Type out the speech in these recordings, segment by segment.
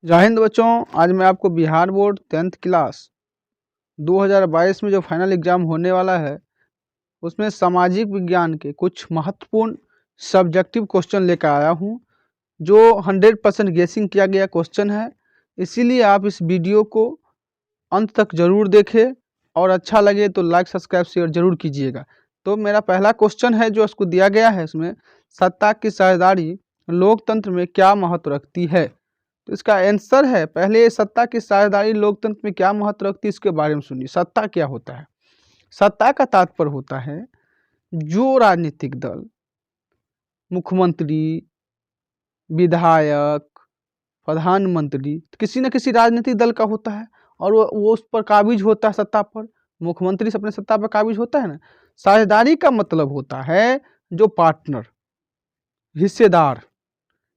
जय हिंद बच्चों। आज मैं आपको बिहार बोर्ड 10th क्लास 2022 में जो फाइनल एग्ज़ाम होने वाला है उसमें सामाजिक विज्ञान के कुछ महत्वपूर्ण सब्जेक्टिव क्वेश्चन लेकर आया हूं, जो 100% गेसिंग किया गया क्वेश्चन है। इसीलिए आप इस वीडियो को अंत तक ज़रूर देखें और अच्छा लगे तो लाइक सब्सक्राइब शेयर ज़रूर कीजिएगा। तो मेरा पहला क्वेश्चन है जो उसको दिया गया है, इसमें सत्ता की साझेदारी लोकतंत्र में क्या महत्व रखती है। तो इसका आंसर है, पहले सत्ता की साझेदारी लोकतंत्र में क्या महत्व रखती है इसके बारे में सुनिए। सत्ता क्या होता है? सत्ता का तात्पर्य होता है जो राजनीतिक दल, मुख्यमंत्री, विधायक, प्रधानमंत्री किसी न किसी राजनीतिक दल का होता है और वो उस पर काबिज होता है सत्ता पर। मुख्यमंत्री से अपने सत्ता पर काबिज होता है ना। साझेदारी का मतलब होता है जो पार्टनर, हिस्सेदार,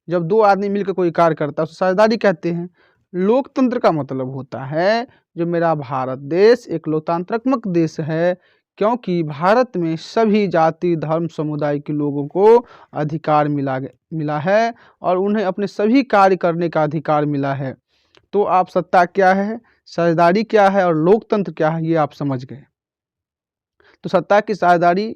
जब दो आदमी मिलकर कोई कार्य करता है उसे साझेदारी कहते हैं। लोकतंत्र का मतलब होता है जो मेरा भारत देश एक लोकतांत्रात्मक देश है, क्योंकि भारत में सभी जाति धर्म समुदाय के लोगों को अधिकार मिला है और उन्हें अपने सभी कार्य करने का अधिकार मिला है। तो आप सत्ता क्या है, साझेदारी क्या है और लोकतंत्र क्या है, ये आप समझ गए। तो सत्ता की साझेदारी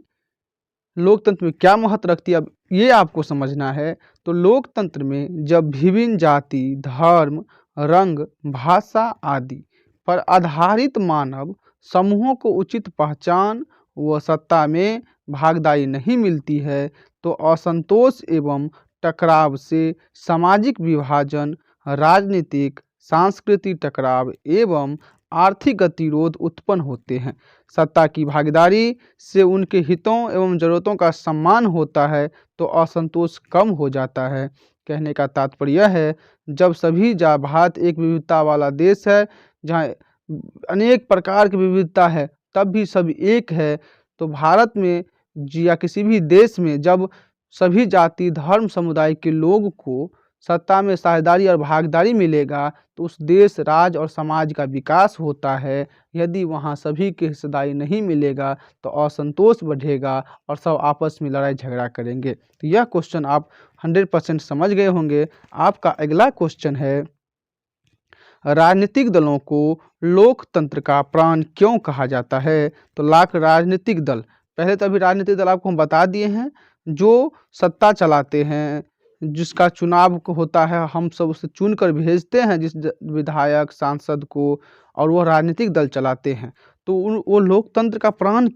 लोकतंत्र में क्या महत्व रखती है, अब ये आपको समझना है। तो लोकतंत्र में जब विभिन्न जाति धर्म रंग भाषा आदि पर आधारित मानव समूहों को उचित पहचान व सत्ता में भागीदारी नहीं मिलती है, तो असंतोष एवं टकराव से सामाजिक विभाजन, राजनीतिक सांस्कृतिक टकराव एवं आर्थिक गतिरोध उत्पन्न होते हैं। सत्ता की भागीदारी से उनके हितों एवं ज़रूरतों का सम्मान होता है तो असंतोष कम हो जाता है। कहने का तात्पर्य यह है, जब सभी भारत एक विविधता वाला देश है जहाँ अनेक प्रकार की विविधता है तब भी सब एक है। तो भारत में या किसी भी देश में जब सभी जाति धर्म समुदाय के लोग को सत्ता में साझेदारी और भागीदारी मिलेगा तो उस देश राज्य और समाज का विकास होता है। यदि वहाँ सभी की हिस्सेदारी नहीं मिलेगा तो असंतोष बढ़ेगा और सब आपस में लड़ाई झगड़ा करेंगे। तो यह क्वेश्चन आप 100% समझ गए होंगे। आपका अगला क्वेश्चन है, राजनीतिक दलों को लोकतंत्र का प्राण क्यों कहा जाता है। तो राजनीतिक दल, पहले तो अभी राजनीतिक दल आपको हम बता दिए हैं, जो सत्ता चलाते हैं, जिसका चुनाव होता है, हम सब उसे चुन कर भेजते हैं जिस विधायक सांसद को, और वो राजनीतिक दल चलाते हैं। तो वो लोकतंत्र का प्राण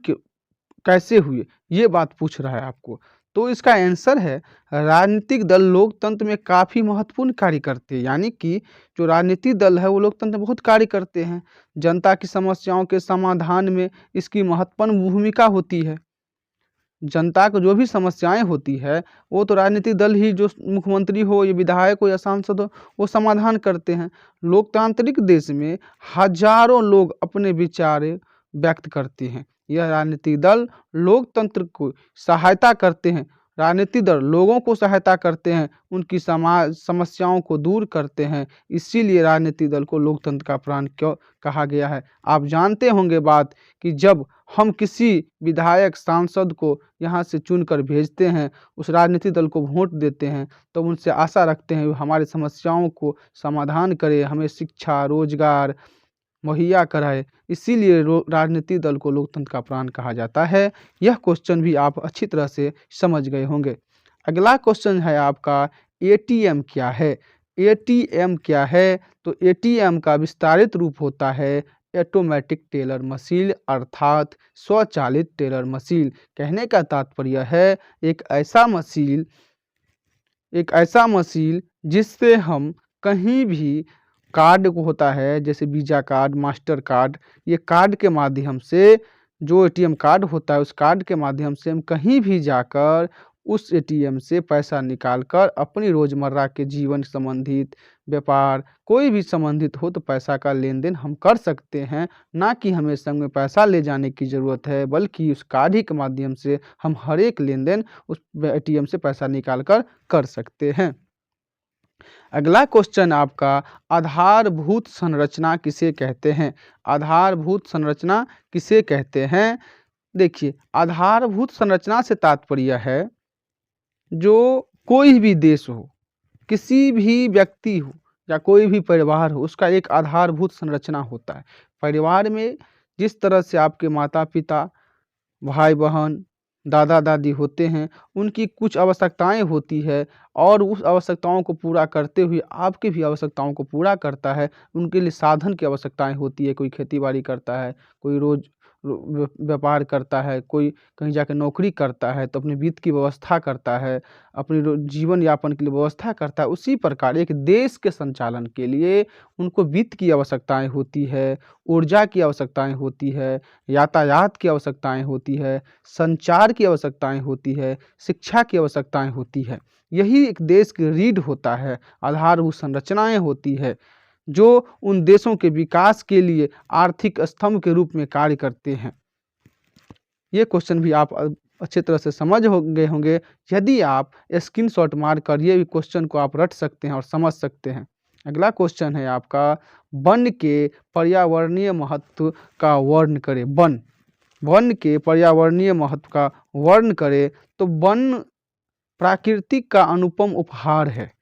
कैसे हुए, ये बात पूछ रहा है आपको। तो इसका आंसर है, राजनीतिक दल लोकतंत्र में काफ़ी महत्वपूर्ण कार्य करते हैं। यानी कि जो राजनीतिक दल है वो लोकतंत्र में बहुत कार्य करते हैं। जनता की समस्याओं के समाधान में इसकी महत्वपूर्ण भूमिका होती है। जनता को जो भी समस्याएं होती है वो तो राजनीतिक दल ही, जो मुख्यमंत्री हो या विधायक हो या सांसद हो, वो समाधान करते हैं। लोकतांत्रिक देश में हजारों लोग अपने विचार व्यक्त करते हैं। यह राजनीतिक दल लोकतंत्र को सहायता करते हैं। राजनीतिक दल लोगों को सहायता करते हैं, उनकी समस्याओं को दूर करते हैं। इसीलिए राजनीतिक दल को लोकतंत्र का प्राण क्यों कहा गया है। आप जानते होंगे बात कि जब हम किसी विधायक सांसद को यहाँ से चुनकर भेजते हैं, उस राजनीतिक दल को वोट देते हैं, तो उनसे आशा रखते हैं वो हमारी समस्याओं को समाधान करे, हमें शिक्षा रोजगार मुहैया कराए। इसीलिए राजनीतिक दल को लोकतंत्र का प्राण कहा जाता है। यह क्वेश्चन भी आप अच्छी तरह से समझ गए होंगे। अगला क्वेश्चन है आपका, एटीएम क्या है। एटीएम क्या है? तो एटीएम का विस्तारित रूप होता है ऑटोमेटिक टेलर मशीन, अर्थात स्वचालित टेलर मशीन। कहने का तात्पर्य है एक ऐसा मशीन जिससे हम कहीं भी कार्ड को होता है, जैसे वीजा कार्ड, मास्टर कार्ड, ये कार्ड के माध्यम से, जो एटीएम कार्ड होता है उस कार्ड के माध्यम से हम कहीं भी जाकर उस एटीएम से पैसा निकालकर अपनी रोज़मर्रा के जीवन संबंधित व्यापार कोई भी संबंधित हो तो पैसा का लेन देन हम कर सकते हैं। ना कि हमें संग में पैसा ले जाने की ज़रूरत है, बल्कि उस कार्ड ही के माध्यम से हम हर एक लेन देन उस एटीएम से पैसा निकाल कर सकते हैं। अगला क्वेश्चन आपका, आधारभूत संरचना किसे कहते हैं। आधारभूत संरचना किसे कहते हैं? देखिए, आधारभूत संरचना से तात्पर्य है जो कोई भी देश हो, किसी भी व्यक्ति हो या कोई भी परिवार हो, उसका एक आधारभूत संरचना होता है। परिवार में जिस तरह से आपके माता-पिता, भाई-बहन, दादा-दादी होते हैं, उनकी कुछ आवश्यकताएँ होती है और उस आवश्यकताओं को पूरा करते हुए आपकी भी आवश्यकताओं को पूरा करता है। उनके लिए साधन की आवश्यकताएँ होती है, कोई खेती-बाड़ी करता है, कोई रोज़ व्यापार करता है, कोई कहीं जाके नौकरी करता है तो अपने वित्त की व्यवस्था करता है, अपनी जीवन यापन के लिए व्यवस्था करता है। उसी प्रकार एक देश के संचालन के लिए उनको वित्त की आवश्यकताएँ होती है, ऊर्जा की आवश्यकताएँ होती है, यातायात की आवश्यकताएँ होती है, संचार की आवश्यकताएँ होती है, शिक्षा की आवश्यकताएँ होती है। यही एक देश की रीढ़ होता है, आधारभूत संरचनाएँ होती है, जो उन देशों के विकास के लिए आर्थिक स्तंभ के रूप में कार्य करते हैं। ये क्वेश्चन भी आप अच्छी तरह से समझ गए होंगे। यदि आप स्क्रीनशॉट मारकर ये भी क्वेश्चन को आप रट सकते हैं और समझ सकते हैं। अगला क्वेश्चन है आपका, वन के पर्यावरणीय महत्व का वर्ण करें। वन के पर्यावरणीय महत्व का वर्ण करें तो वन प्राकृतिक का अनुपम उपहार है।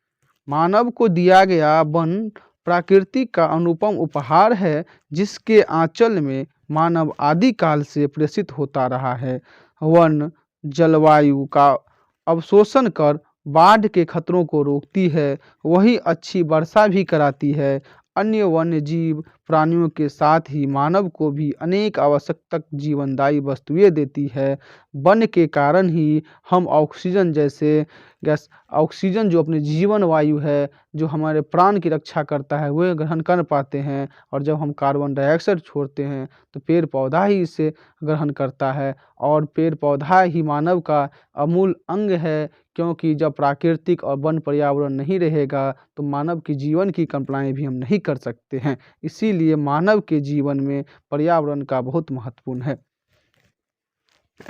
मानव को दिया गया वन प्रकृति का अनुपम उपहार है, जिसके आंचल में मानव आदिकाल से प्रेषित होता रहा है। वन जलवायु का अवशोषण कर बाढ़ के खतरों को रोकती है, वही अच्छी वर्षा भी कराती है। अन्य वन्य जीव प्राणियों के साथ ही मानव को भी अनेक आवश्यक जीवनदायी वस्तुएं देती है। वन के कारण ही हम ऑक्सीजन जैसे गैस, ऑक्सीजन जो अपने जीवन वायु है, जो हमारे प्राण की रक्षा करता है, वह ग्रहण कर पाते हैं। और जब हम कार्बन डाइऑक्साइड छोड़ते हैं तो पेड़ पौधा ही इसे ग्रहण करता है, और पेड़ पौधा ही मानव का अमूल अंग है। क्योंकि जब प्राकृतिक और वन पर्यावरण नहीं रहेगा तो मानव की जीवन की कल्पनाएँ भी हम नहीं कर सकते हैं। इसीलिए मानव के जीवन में पर्यावरण का बहुत महत्वपूर्ण है।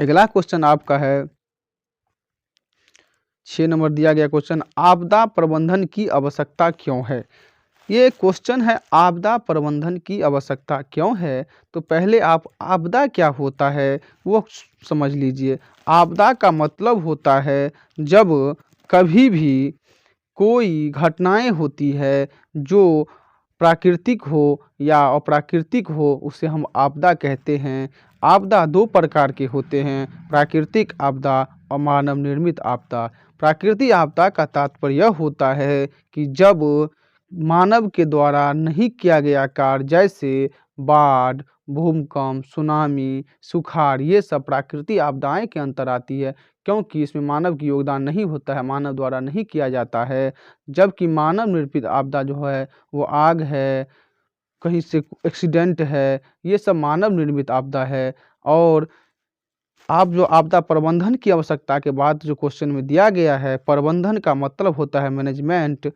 अगला क्वेश्चन आपका है 6 नंबर दिया गया क्वेश्चन, आपदा प्रबंधन की आवश्यकता क्यों है। ये क्वेश्चन है, आपदा प्रबंधन की आवश्यकता क्यों है। तो पहले आप आपदा क्या होता है वो समझ लीजिए। आपदा का मतलब होता है जब कभी भी कोई घटनाएं होती है जो प्राकृतिक हो या अप्राकृतिक हो, उसे हम आपदा कहते हैं। आपदा दो प्रकार के होते हैं, प्राकृतिक आपदा और मानव निर्मित आपदा। प्राकृतिक आपदा का तात्पर्य होता है कि जब मानव के द्वारा नहीं किया गया कार्य, जैसे बाढ़, भूकंप, सुनामी, सुखाड़, ये सब प्राकृतिक आपदाएं के अंतर आती है, क्योंकि इसमें मानव की योगदान नहीं होता है, मानव द्वारा नहीं किया जाता है। जबकि मानव निर्मित आपदा जो है वो आग है, कहीं से एक्सीडेंट है, ये सब मानव निर्मित आपदा है। और आप जो आपदा प्रबंधन की आवश्यकता के बाद जो क्वेश्चन में दिया गया है, प्रबंधन का मतलब होता है मैनेजमेंट,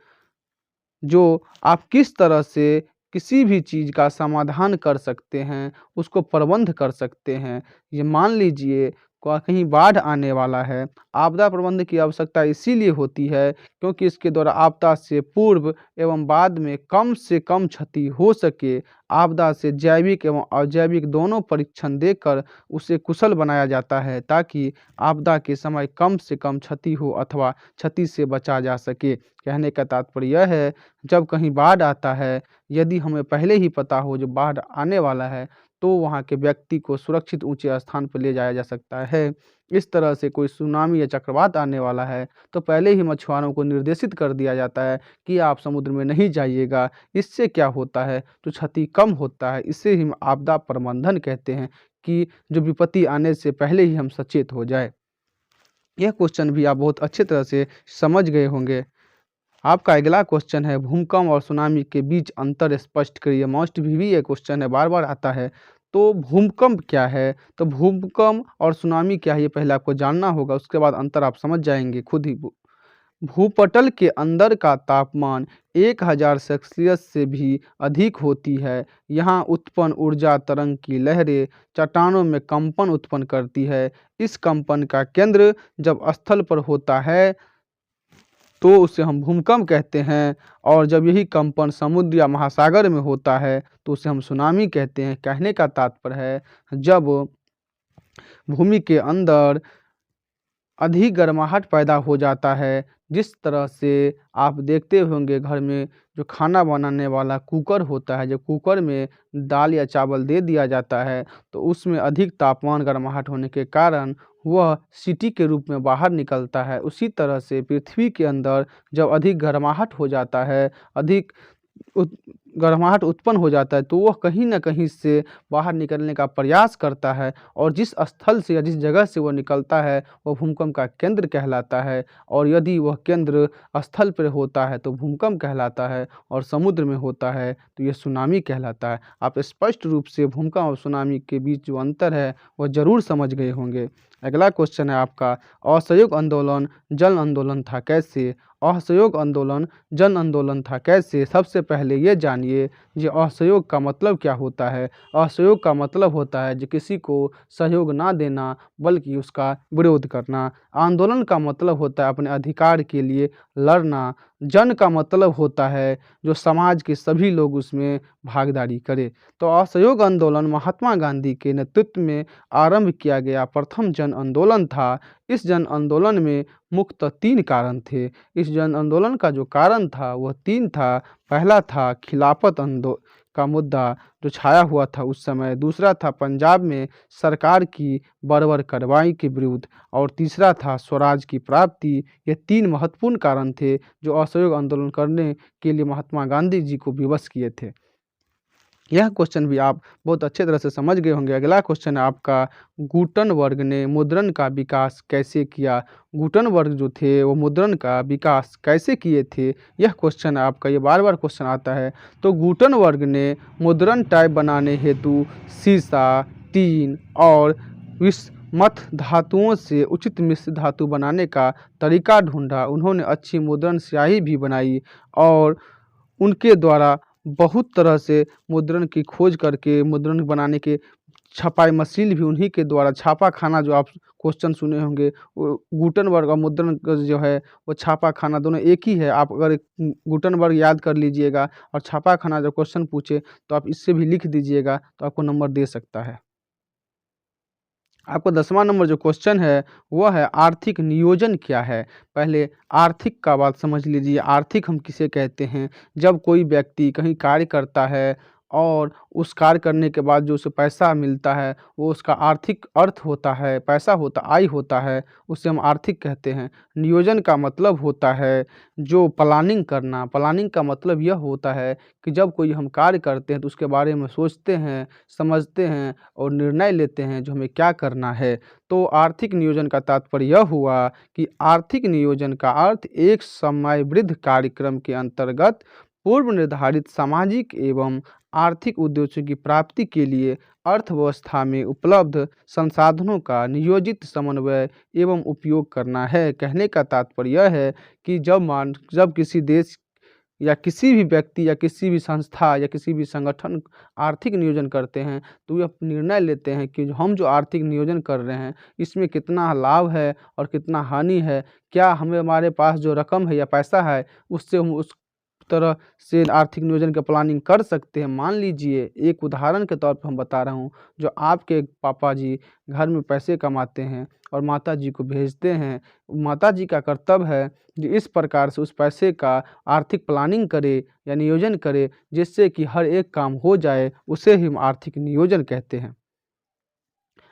जो आप किस तरह से किसी भी चीज़ का समाधान कर सकते हैं, उसको प्रबंध कर सकते हैं। ये मान लीजिए कहीं बाढ़ आने वाला है, आपदा प्रबंधन की आवश्यकता इसीलिए होती है क्योंकि इसके द्वारा आपदा से पूर्व एवं बाद में कम से कम क्षति हो सके। आपदा से जैविक एवं अजैविक दोनों परीक्षण देकर उसे कुशल बनाया जाता है, ताकि आपदा के समय कम से कम क्षति हो अथवा क्षति से बचा जा सके। कहने का तात्पर्य यह है, जब कहीं बाढ़ आता है, यदि हमें पहले ही पता हो जो बाढ़ आने वाला है, तो वहाँ के व्यक्ति को सुरक्षित ऊंचे स्थान पर ले जाया जा सकता है। इस तरह से कोई सुनामी या चक्रवात आने वाला है तो पहले ही मछुआरों को निर्देशित कर दिया जाता है कि आप समुद्र में नहीं जाइएगा। इससे क्या होता है, तो क्षति कम होता है। इससे ही आपदा प्रबंधन कहते हैं कि जो विपत्ति आने से पहले ही हम सचेत हो जाए। यह क्वेश्चन भी आप बहुत अच्छे तरह से समझ गए होंगे। आपका अगला क्वेश्चन है, भूकंप और सुनामी के बीच अंतर स्पष्ट करिए। मोस्ट भी ये क्वेश्चन है, बार बार आता है। तो भूकंप क्या है, तो भूकंप और सुनामी क्या है, ये पहले आपको जानना होगा, उसके बाद अंतर आप समझ जाएंगे खुद ही। भूपटल के अंदर का तापमान 1000 सेल्सियस से भी अधिक होती है। यहाँ उत्पन्न ऊर्जा तरंग की लहरें चट्टानों में कंपन उत्पन्न करती है। इस कंपन का केंद्र जब स्थल पर होता है तो उसे हम भूकंप कहते हैं, और जब यही कंपन समुद्र या महासागर में होता है तो उसे हम सुनामी कहते हैं। कहने का तात्पर्य है, जब भूमि के अंदर अधिक गर्माहट पैदा हो जाता है। जिस तरह से आप देखते होंगे घर में जो खाना बनाने वाला कुकर होता है, जब कुकर में दाल या चावल दे दिया जाता है, तो उसमें अधिक तापमान गर्माहट होने के कारण वह सीटी के रूप में बाहर निकलता है। उसी तरह से पृथ्वी के अंदर जब अधिक गर्माहट हो जाता है, अधिक उत गर्माहट उत्पन्न हो जाता है, तो वह कहीं न कहीं से बाहर निकलने का प्रयास करता है और जिस स्थल से या जिस जगह से वह निकलता है, वह भूकंप का केंद्र कहलाता है। और यदि वह केंद्र स्थल पर होता है, तो भूकंप कहलाता है और समुद्र में होता है, तो यह सुनामी कहलाता है। आप स्पष्ट रूप से भूकंप और सुनामी के बीच जो अंतर है, वह ज़रूर समझ गए होंगे। अगला क्वेश्चन है आपका, असहयोग आंदोलन जन आंदोलन था कैसे? असहयोग आंदोलन जन आंदोलन था कैसे? सबसे पहले ये जानिए ये असहयोग का मतलब क्या होता है। असहयोग का मतलब होता है जो किसी को सहयोग ना देना, बल्कि उसका विरोध करना। आंदोलन का मतलब होता है अपने अधिकार के लिए लड़ना। जन का मतलब होता है जो समाज के सभी लोग उसमें भागीदारी करें। तो असहयोग आंदोलन महात्मा गांधी के नेतृत्व में आरंभ किया गया प्रथम जन आंदोलन था। इस जन आंदोलन में मुख्यतः 3 कारण थे। इस जन आंदोलन का जो कारण था वह 3 था। पहला था खिलाफत का मुद्दा जो छाया हुआ था उस समय। दूसरा था पंजाब में सरकार की बर्बर कार्रवाई के विरुद्ध और तीसरा था स्वराज की प्राप्ति। ये 3 महत्वपूर्ण कारण थे जो असहयोग आंदोलन करने के लिए महात्मा गांधी जी को विवश किए थे। यह क्वेश्चन भी आप बहुत अच्छे तरह से समझ गए होंगे। अगला क्वेश्चन है आपका, गुटनबर्ग ने मुद्रण का विकास कैसे किया? गुटनबर्ग जो थे वो मुद्रण का विकास कैसे किए थे? यह क्वेश्चन है आपका, ये बार-बार क्वेश्चन आता है। तो गुटनबर्ग ने मुद्रण टाइप बनाने हेतु सीसा, टीन और विषमथ धातुओं से उचित मिश्र धातु बनाने का तरीका ढूँढा। उन्होंने अच्छी मुद्रण स्याही भी बनाई और उनके द्वारा बहुत तरह से मुद्रण की खोज करके मुद्रण बनाने के छपाई मशीन भी उन्हीं के द्वारा, छापा खाना जो आप क्वेश्चन सुने होंगे, वो गुटनबर्ग और मुद्रण का जो है वो छापा खाना दोनों एक ही है। आप अगर गुटनबर्ग याद कर लीजिएगा और छापा खाना जब क्वेश्चन पूछे तो आप इससे भी लिख दीजिएगा, तो आपको नंबर दे सकता है। आपको 10वां नंबर जो क्वेश्चन है वह है आर्थिक नियोजन क्या है? पहले आर्थिक का बात समझ लीजिए। आर्थिक हम किसे कहते हैं? जब कोई व्यक्ति कहीं कार्य करता है और उस कार्य करने के बाद जो उसे पैसा मिलता है वो उसका आर्थिक अर्थ होता है, पैसा होता, आय होता है, उसे हम आर्थिक कहते हैं। नियोजन का मतलब होता है जो प्लानिंग करना। प्लानिंग का मतलब यह होता है कि जब कोई हम कार्य करते हैं तो उसके बारे में सोचते हैं, समझते हैं और निर्णय लेते हैं जो हमें क्या करना है। तो आर्थिक नियोजन का तात्पर्य यह हुआ कि आर्थिक नियोजन का अर्थ एक समयबद्ध कार्यक्रम के अंतर्गत पूर्व निर्धारित सामाजिक एवं आर्थिक उद्देश्यों की प्राप्ति के लिए अर्थव्यवस्था में उपलब्ध संसाधनों का नियोजित समन्वय एवं उपयोग करना है। कहने का तात्पर्य यह है कि जब किसी देश या किसी भी व्यक्ति या किसी भी संस्था या किसी भी संगठन आर्थिक नियोजन करते हैं, तो वे निर्णय लेते हैं कि हम जो आर्थिक नियोजन कर रहे हैं इसमें कितना लाभ है और कितना हानि है। क्या हमारे पास जो रकम है या पैसा है उससे हम उस तरह से आर्थिक नियोजन का प्लानिंग कर सकते हैं। मान लीजिए एक उदाहरण के तौर पर हम बता रहा हूँ, जो आपके पापा जी घर में पैसे कमाते हैं और माता जी को भेजते हैं। माता जी का कर्तव्य है कि इस प्रकार से उस पैसे का आर्थिक प्लानिंग करे या नियोजन करे जिससे कि हर एक काम हो जाए, उसे ही हम आर्थिक नियोजन कहते हैं।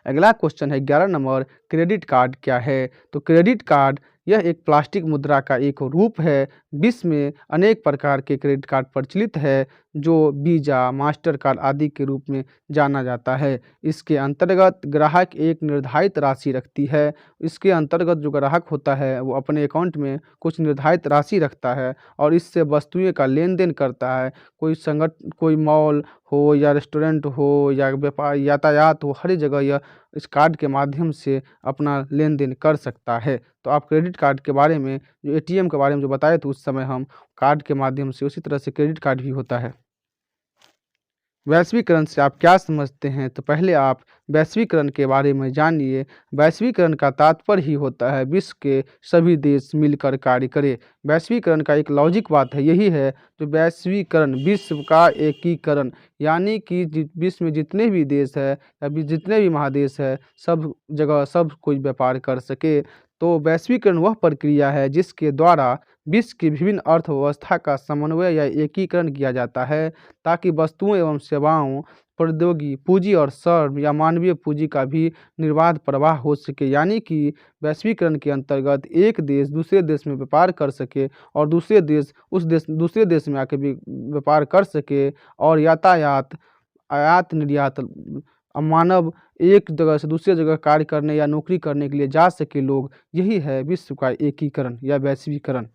अगला क्वेश्चन है 11 नंबर, क्रेडिट कार्ड क्या है? तो क्रेडिट कार्ड यह एक प्लास्टिक मुद्रा का एक रूप है। विश्व में अनेक प्रकार के क्रेडिट कार्ड प्रचलित है जो वीज़ा, मास्टर कार्ड आदि के रूप में जाना जाता है। इसके अंतर्गत ग्राहक एक निर्धारित राशि रखती है। इसके अंतर्गत जो ग्राहक होता है वो अपने अकाउंट में कुछ निर्धारित राशि रखता है और इससे वस्तुएं का लेन देन करता है। कोई मॉल हो या रेस्टोरेंट हो या व्यापार यातायात हो, हर जगह यह इस कार्ड के माध्यम से अपना लेन देन कर सकता है। तो आप क्रेडिट कार्ड के बारे में जो एटीएम के बारे में जो बताए थे उस समय हम कार्ड के माध्यम से, उसी तरह से क्रेडिट कार्ड भी होता है। वैश्वीकरण से आप क्या समझते हैं? तो पहले आप वैश्वीकरण के बारे में जानिए। वैश्वीकरण का तात्पर्य ही होता है विश्व के सभी देश मिलकर कार्य करें। वैश्वीकरण का एक लॉजिक बात है, यही है जो वैश्वीकरण विश्व का एकीकरण, यानी कि विश्व में जितने भी देश है या जितने भी महादेश है सब जगह सब कोई व्यापार कर सके। तो वैश्वीकरण वह प्रक्रिया है जिसके द्वारा विश्व की विभिन्न अर्थव्यवस्था का समन्वय या एकीकरण किया जाता है, ताकि वस्तुओं एवं सेवाओं, प्रौद्योगिकी, पूंजी और श्रम या मानवीय पूंजी का भी निर्बाध प्रवाह हो सके। यानी कि वैश्वीकरण के अंतर्गत एक देश दूसरे देश में व्यापार कर सके और दूसरे देश में आके भी व्यापार कर सके, और यातायात, आयात निर्यात, मानव एक जगह से दूसरी जगह कार्य करने या नौकरी करने के लिए जा सके लोग। यही है विश्व का एकीकरण या वैश्वीकरण।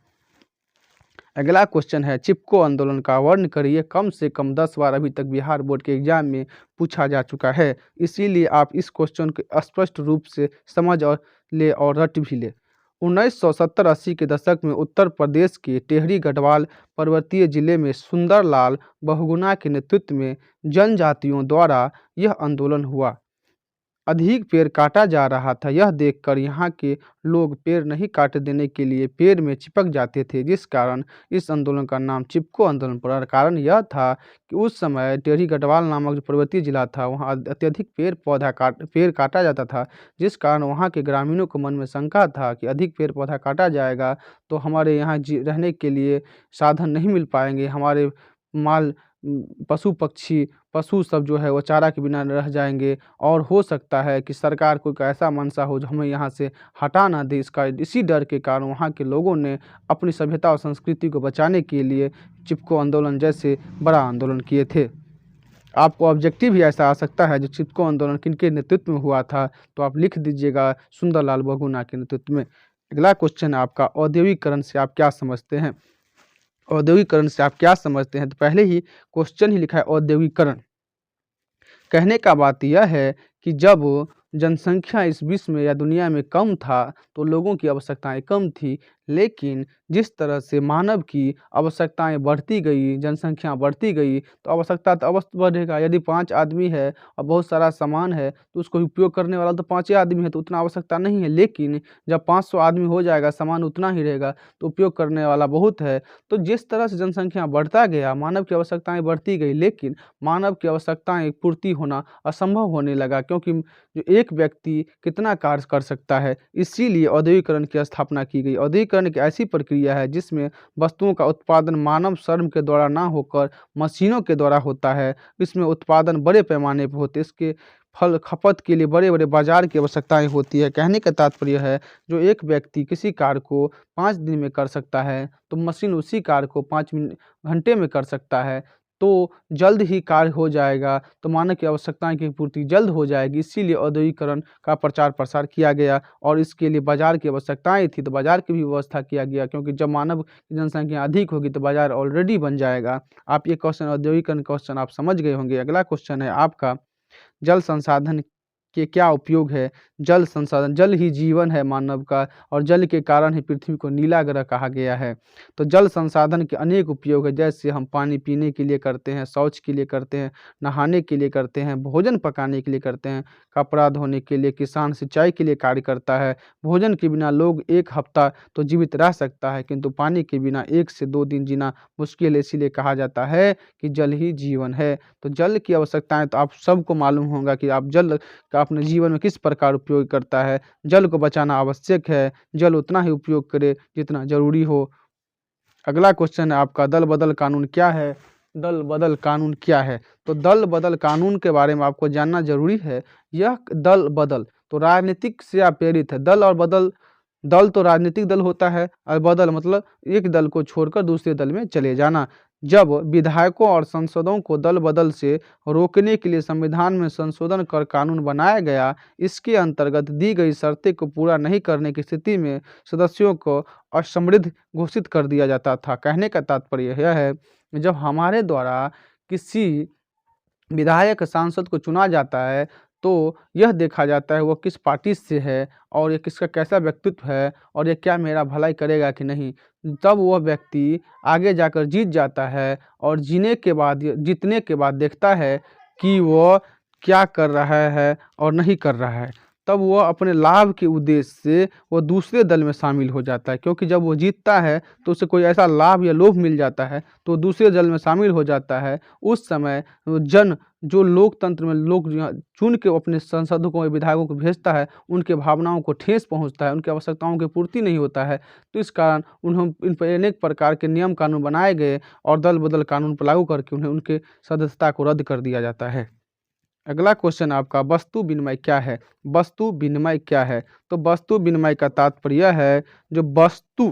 अगला क्वेश्चन है, चिपको आंदोलन का वर्णन करिए। कम से कम 10 बार अभी तक बिहार बोर्ड के एग्जाम में पूछा जा चुका है, इसीलिए आप इस क्वेश्चन को स्पष्ट रूप से समझ और रट भी ले। 1970-80 के दशक में उत्तर प्रदेश के टिहरी गढ़वाल पर्वतीय जिले में सुंदरलाल बहुगुणा के नेतृत्व में जनजातियों द्वारा यह आंदोलन हुआ। अधिक पेड़ काटा जा रहा था, यह देखकर यहाँ के लोग पेड़ नहीं काट देने के लिए पेड़ में चिपक जाते थे, जिस कारण इस आंदोलन का नाम चिपको आंदोलन पड़ा। कारण यह था कि उस समय टिहरी गढ़वाल नामक जो पर्वतीय जिला था, वहाँ अत्यधिक पेड़ काटा जाता था, जिस कारण वहाँ के ग्रामीणों को मन में शंका था कि अधिक पेड़ पौधा काटा जाएगा तो हमारे यहाँ रहने के लिए साधन नहीं मिल पाएंगे, हमारे माल पशु सब जो है वो चारा के बिना रह जाएंगे, और हो सकता है कि सरकार को ऐसा मंशा हो जो हमें यहाँ से हटा ना दे। इसी डर के कारण वहाँ के लोगों ने अपनी सभ्यता और संस्कृति को बचाने के लिए चिपको आंदोलन जैसे बड़ा आंदोलन किए थे। आपको ऑब्जेक्टिव भी ऐसा आ सकता है, जो चिपको आंदोलन किनके नेतृत्व में हुआ था, तो आप लिख दीजिएगा सुंदरलाल बहुगुणा के नेतृत्व में। अगला क्वेश्चन है आपका, औद्योगिकरण से आप क्या समझते हैं। औद्योगिकरण से आप क्या समझते हैं, तो पहले ही क्वेश्चन ही लिखा है औद्योगिकरण। कहने का बात यह है कि जब जनसंख्या इस विश्व में या दुनिया में कम था तो लोगों की आवश्यकताएं कम थी, लेकिन जिस तरह से मानव की आवश्यकताएं बढ़ती गई, जनसंख्या बढ़ती गई, तो आवश्यकता तो अवश्य बढ़ेगा। यदि 5 आदमी है और बहुत सारा सामान है तो उसको उपयोग करने वाला तो 5 ही आदमी है, तो उतना आवश्यकता नहीं है। लेकिन जब 500 आदमी हो जाएगा, सामान उतना ही रहेगा, तो उपयोग करने वाला बहुत है। तो जिस तरह से जनसंख्या बढ़ता गया, मानव की आवश्यकताएं बढ़ती गई, लेकिन मानव की आवश्यकताएं पूर्ति होना असंभव होने लगा, क्योंकि जो एक व्यक्ति कितना कार्य कर सकता है। इसीलिए औद्योगिकरण की स्थापना की गई। औद्योगिकरण एक ऐसी प्रक्रिया है जिसमें वस्तुओं का उत्पादन मानव श्रम के द्वारा ना होकर मशीनों के द्वारा होता है। इसमें उत्पादन बड़े पैमाने पर होते हैं, इसके फल खपत के लिए बड़े बड़े बाजार की आवश्यकताएं होती है। कहने का तात्पर्य है, जो एक व्यक्ति किसी कार्य को 5 दिन में कर सकता है, तो मशीन उसी कार्य को 5 घंटे में कर सकता है, तो जल्द ही कार्य हो जाएगा, तो मानव की आवश्यकताएं की पूर्ति जल्द हो जाएगी। इसीलिए औद्योगिकरण का प्रचार प्रसार किया गया, और इसके लिए बाजार की आवश्यकताएं थी तो बाजार की भी व्यवस्था किया गया, क्योंकि जब मानव की जनसंख्या अधिक होगी तो बाजार ऑलरेडी बन जाएगा। आप ये क्वेश्चन औद्योगिकरण क्वेश्चन आप समझ गए होंगे। अगला क्वेश्चन है आपका, जल संसाधन के क्या उपयोग है। जल संसाधन, जल ही जीवन है मानव का, और जल के कारण ही पृथ्वी को नीला ग्रह कहा गया है। तो जल संसाधन के अनेक उपयोग है, जैसे हम पानी पीने के लिए करते हैं, शौच के लिए करते हैं, नहाने के लिए करते हैं, भोजन पकाने के लिए करते हैं, कपड़ा धोने के लिए, किसान सिंचाई के लिए कार्य करता है। भोजन के बिना लोग 1 हफ्ता तो जीवित रह सकता है, किंतु पानी के बिना 1 से 2 दिन जीना मुश्किल है। इसीलिए कहा जाता है कि जल ही जीवन है। तो जल की आवश्यकताएं तो आप सबको मालूम होगा कि आप जल का अपने जीवन में किस प्रकार उपयोग करता है। जल को बचाना आवश्यक है, जल उतना ही उपयोग करे जितना जरूरी हो। अगला क्वेश्चन है आपका, दल बदल कानून क्या है। दल बदल कानून क्या है, तो दल बदल कानून के बारे में आपको जानना जरूरी है। यह दल बदल तो राजनीतिक से प्रेरित है। दल और बदल, दल तो राजनीतिक दल होता है, और बदल मतलब एक दल को छोड़कर दूसरे दल में चले जाना। जब विधायकों और सांसदों को दल बदल से रोकने के लिए संविधान में संशोधन कर कानून बनाया गया, इसके अंतर्गत दी गई शर्तें को पूरा नहीं करने की स्थिति में सदस्यों को असमृद्ध घोषित कर दिया जाता था। कहने का तात्पर्य यह है, जब हमारे द्वारा किसी विधायक सांसद को चुना जाता है, तो यह देखा जाता है वो किस पार्टी से है, और ये किसका कैसा व्यक्तित्व है, और ये क्या मेरा भलाई करेगा कि नहीं। तब वह व्यक्ति आगे जाकर जीत जाता है, और जीतने के बाद देखता है कि वो क्या कर रहा है और नहीं कर रहा है। तब वह अपने लाभ के उद्देश्य से वो दूसरे दल में शामिल हो जाता है, क्योंकि जब वो जीतता है तो उसे कोई ऐसा लाभ या लोभ मिल जाता है तो वो दूसरे दल में शामिल हो जाता है। उस समय जो लोकतंत्र में लोग चुन के अपने सांसदों को, विधायकों को भेजता है, उनके भावनाओं को ठेस पहुंचता है, उनकी आवश्यकताओं की पूर्ति नहीं होता है। तो इस कारण उन्होंने इन पर अनेक प्रकार के नियम कानून बनाए गए और दल बदल कानून पर लागू करके उन्हें उनके सदस्यता को रद्द कर दिया जाता है। अगला क्वेश्चन आपका, वस्तु विनिमय क्या है? वस्तु विनिमय क्या है? तो वस्तु विनिमय का तात्पर्य यह है जो वस्तु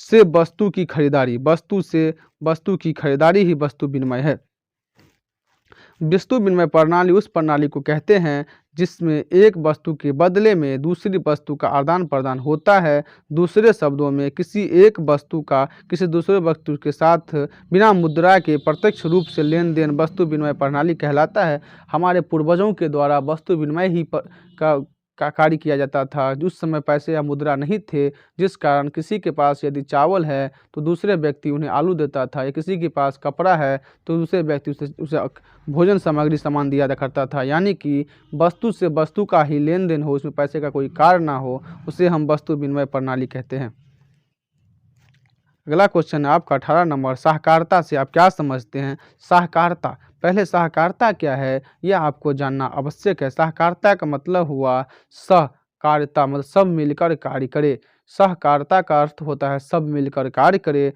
से वस्तु की खरीदारी, वस्तु से वस्तु की खरीदारी ही वस्तु विनिमय है। वस्तु विनिमय प्रणाली उस प्रणाली को कहते हैं जिसमें एक वस्तु के बदले में दूसरी वस्तु का आदान प्रदान होता है। दूसरे शब्दों में किसी एक वस्तु का किसी दूसरे वस्तु के साथ बिना मुद्रा के प्रत्यक्ष रूप से लेन देन वस्तु विनिमय प्रणाली कहलाता है। हमारे पूर्वजों के द्वारा वस्तु विनिमय ही का कार्य किया जाता था। उस समय पैसे या मुद्रा नहीं थे, जिस कारण किसी के पास यदि चावल है तो दूसरे व्यक्ति उन्हें आलू देता था, या किसी के पास कपड़ा है तो दूसरे व्यक्ति उसे भोजन सामग्री सामान दिया करता था। यानी कि वस्तु से वस्तु का ही लेन देन हो, उसमें पैसे का कोई कार्य ना हो, उसे हम वस्तु विनिमय प्रणाली कहते हैं। अगला क्वेश्चन है आपका 18 नंबर, सहकारिता से आप क्या समझते हैं? सहकारिता, पहले सहकारिता क्या है यह आपको जानना आवश्यक है। सहकारिता का मतलब हुआ सहकारिता, मतलब सब मिलकर कार्य करे। सहकारिता का अर्थ होता है सब मिलकर कार्य करे,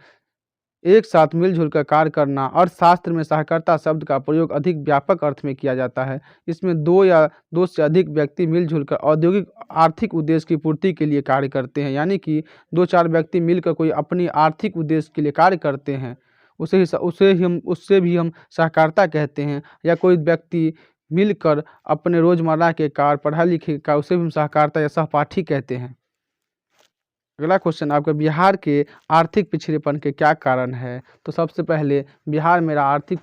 एक साथ मिलजुल कर कार्य करना। अर्थशास्त्र में सहकारिता शब्द का प्रयोग अधिक व्यापक अर्थ में किया जाता है। इसमें दो या दो से अधिक व्यक्ति मिलजुल कर औद्योगिक आर्थिक उद्देश्य की पूर्ति के लिए कार्य करते हैं। यानी कि 2-4 व्यक्ति मिलकर कोई अपनी आर्थिक उद्देश्य के लिए कार्य करते हैं, उससे भी हम सहकारिता कहते हैं। या कोई व्यक्ति मिलकर अपने रोजमर्रा के कार्य, पढ़ाई लिखाई का, उसे भी हम सहकारिता या सहपाठी कहते हैं। अगला क्वेश्चन आपका, बिहार के आर्थिक पिछड़ेपन के क्या कारण है? तो सबसे पहले बिहार मेरा आर्थिक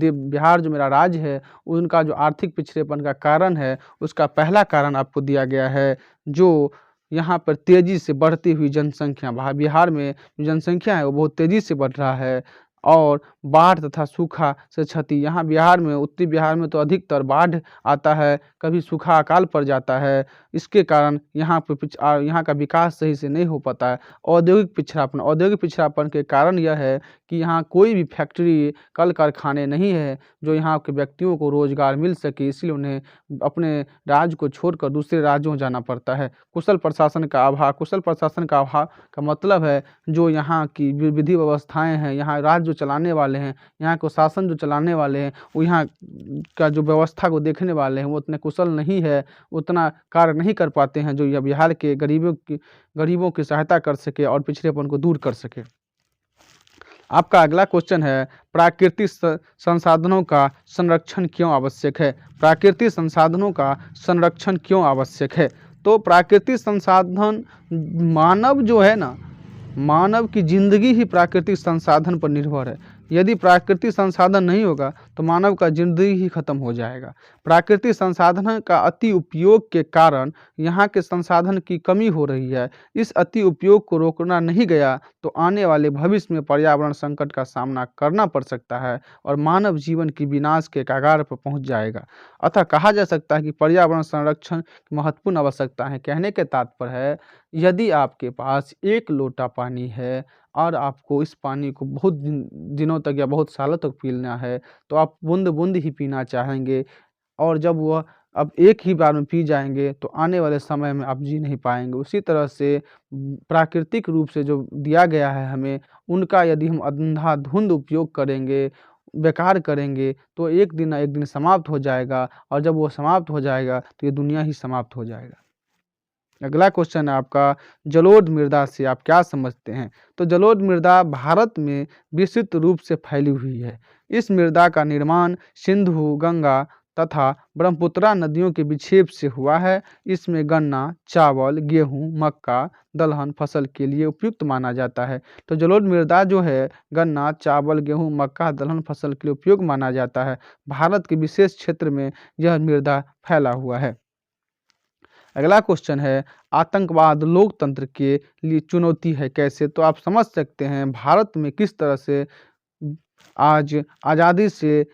बिहार जो मेरा राज्य है उनका जो आर्थिक पिछड़ेपन का कारण है, उसका पहला कारण आपको दिया गया है जो यहाँ पर तेज़ी से बढ़ती हुई जनसंख्या। बिहार में जो जनसंख्या है वो बहुत तेज़ी से बढ़ रहा है, और बाढ़ तथा सूखा से क्षति। यहाँ बिहार में, उत्तरी बिहार में तो अधिकतर बाढ़ आता है, कभी सूखा अकाल पड़ जाता है। इसके कारण यहाँ का विकास सही से नहीं हो पाता है। औद्योगिक पिछड़ापन के कारण यह है कि यहाँ कोई भी फैक्ट्री, कल कारखाने नहीं है जो यहाँ के व्यक्तियों को रोजगार मिल सके, इसलिए उन्हें अपने राज्य को छोड़कर दूसरे राज्यों जाना पड़ता है। कुशल प्रशासन का अभाव का मतलब है जो यहाँ की विधि व्यवस्थाएं हैं, यहाँ राज्य जो चलाने वाले हैं, यहाँ को शासन जो चलाने वाले हैं, वो यहाँ का जो व्यवस्था को देखने वाले हैं वो उतने कुशल नहीं है, उतना कार्य नहीं कर पाते हैं जो यह बिहार के गरीबों की सहायता कर सके और पिछड़ेपन को दूर कर सके। आपका अगला क्वेश्चन है, प्राकृतिक संसाधनों का संरक्षण क्यों आवश्यक है? प्राकृतिक संसाधनों का संरक्षण क्यों आवश्यक है? तो प्राकृतिक संसाधन, मानव जो है ना, मानव की जिंदगी ही प्राकृतिक संसाधन पर निर्भर है। यदि प्राकृतिक संसाधन नहीं होगा तो मानव का जिंदगी ही खत्म हो जाएगा। प्राकृतिक संसाधन का अति उपयोग के कारण यहाँ के संसाधन की कमी हो रही है। इस अति उपयोग को रोकना नहीं गया तो आने वाले भविष्य में पर्यावरण संकट का सामना करना पड़ सकता है और मानव जीवन की विनाश के कगार पर पहुँच जाएगा। अतः कहा जा सकता है कि पर्यावरण संरक्षण की महत्वपूर्ण आवश्यकता है। कहने के तात्पर्य है, यदि आपके पास 1 लोटा पानी है और आपको इस पानी को बहुत दिनों तक या बहुत सालों तक पीना है, तो आप बूंद बूंद ही पीना चाहेंगे, और जब वह अब एक ही बार में पी जाएंगे तो आने वाले समय में आप जी नहीं पाएंगे। उसी तरह से प्राकृतिक रूप से जो दिया गया है हमें, उनका यदि हम अंधाधुंध उपयोग करेंगे, बेकार करेंगे, तो एक दिन ना एक दिन समाप्त हो जाएगा, और जब वो समाप्त हो जाएगा तो ये दुनिया ही समाप्त हो जाएगा। अगला क्वेश्चन है आपका, जलोढ़ मृदा से आप क्या समझते हैं? तो जलोढ़ मृदा भारत में विस्तृत रूप से फैली हुई है। इस मृदा का निर्माण सिंधु, गंगा तथा ब्रह्मपुत्रा नदियों के विक्षेप से हुआ है। इसमें गन्ना, चावल, गेहूं, मक्का, दलहन फसल के लिए उपयुक्त माना जाता है। तो जलोढ़ मृदा जो है गन्ना, चावल, गेहूं, मक्का, दलहन फसल के लिए उपयोग माना जाता है। भारत के विशेष क्षेत्र में यह मृदा फैला हुआ है। अगला क्वेश्चन है, आतंकवाद लोकतंत्र के लिए चुनौती है, कैसे? तो आप समझ सकते हैं भारत में किस तरह से आज आज़ादी से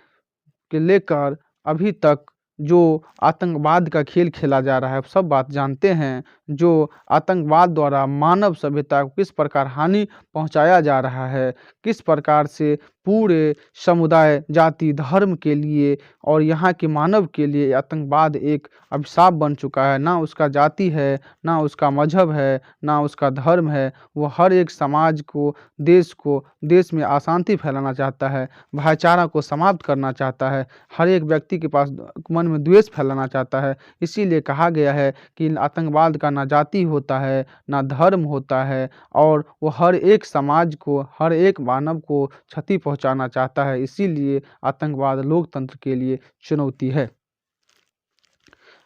के लेकर अभी तक जो आतंकवाद का खेल खेला जा रहा है, सब बात जानते हैं। जो आतंकवाद द्वारा मानव सभ्यता को किस प्रकार हानि पहुंचाया जा रहा है, किस प्रकार से पूरे समुदाय, जाति, धर्म के लिए और यहाँ के मानव के लिए आतंकवाद एक अभिशाप बन चुका है। ना उसका जाति है, ना उसका मजहब है, ना उसका धर्म है। वो हर एक समाज को, देश में अशांति फैलाना चाहता है, भाईचारा को समाप्त करना चाहता है, हर एक व्यक्ति के पास मन में द्वेष फैलाना चाहता है। इसीलिए कहा गया है कि आतंकवाद का ना जाति होता है, ना धर्म होता है, और वो हर एक समाज को, हर एक मानव को क्षति पहुंचाना चाहता है। इसीलिए आतंकवाद लोकतंत्र के लिए चुनौती है।